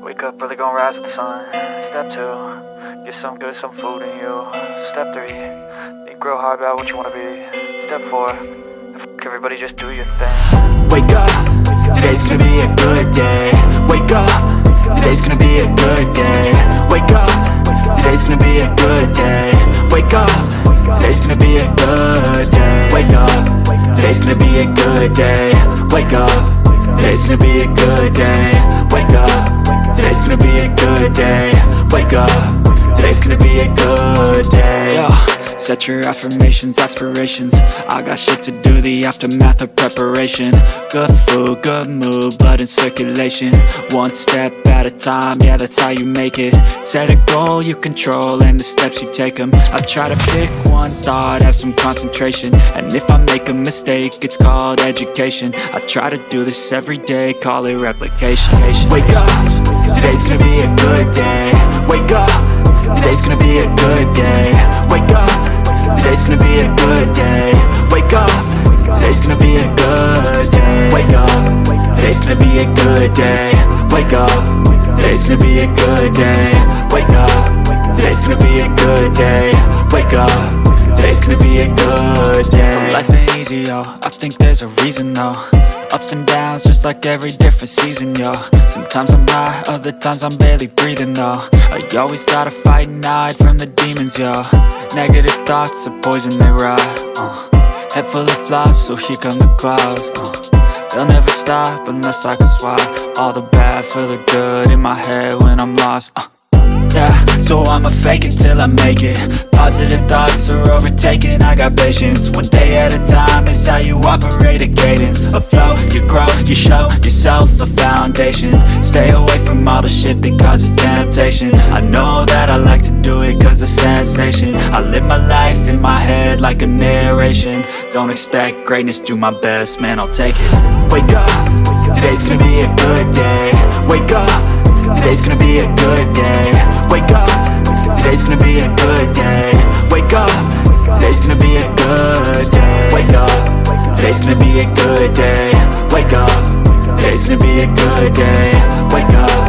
Wake up, really gonna rise with the sun. Step 2, get some good, some food in you. Step 3, think real hard about what you wanna be. Step 4, everybody just do your thing. Wake up, today's gonna be a good day. Wake up, today's gonna be a good day. Wake up, today's gonna be a good day. Wake up, today's gonna be a good day. Wake up, today's gonna be a good day. Wake up, today's gonna be a good day. Wake up, today's gonna be a good day. Wake up, today's gonna be a good day. Yo, set your affirmations, aspirations. I got shit to do, the aftermath of preparation. Good food, good mood, blood in circulation. One step at a time, yeah, that's how you make it. Set a goal you control and the steps you take them. I try to pick one thought, have some concentration. And if I make a mistake, it's called education. I try to do this every day, call it replication. Wake up, today's gonna be a good day. Wake up, today's gonna be a good day. Wake up, today's gonna be a good day. Wake up, today's gonna be a good day. Wake up, today's gonna be a good day. Wake up, today's gonna be a good day. Wake up, today's gonna be a good day. Wake up, today's gonna be a good day. So life ain't easy, yo, I think there's a reason though. Ups and downs, just like every different season, yo. Sometimes I'm high, other times I'm barely breathing, though. I always gotta fight and hide from the demons, yo. Negative thoughts are poison, they rot. Head full of flies, so here come the clouds. They'll never stop unless I can swap all the bad for the good in my head when I'm lost. Yeah, so I'ma fake it till I make it. Positive thoughts are overtaken, I got patience. One day at a time is how you operate a cadence. A flow, you grow, you show yourself a foundation. Stay away from all the shit that causes temptation. I know that I like to do it cause it's sensation. I live my life in my head like a narration. Don't expect greatness, do my best, man, I'll take it. Wake up, today's gonna be a good day. Wake up, today's gonna be a good day. Wake up, today's gonna be a good day. Wake up, today's gonna be a good day. Wake up, today's gonna be a good day. Wake up, today's gonna be a good day. Wake up.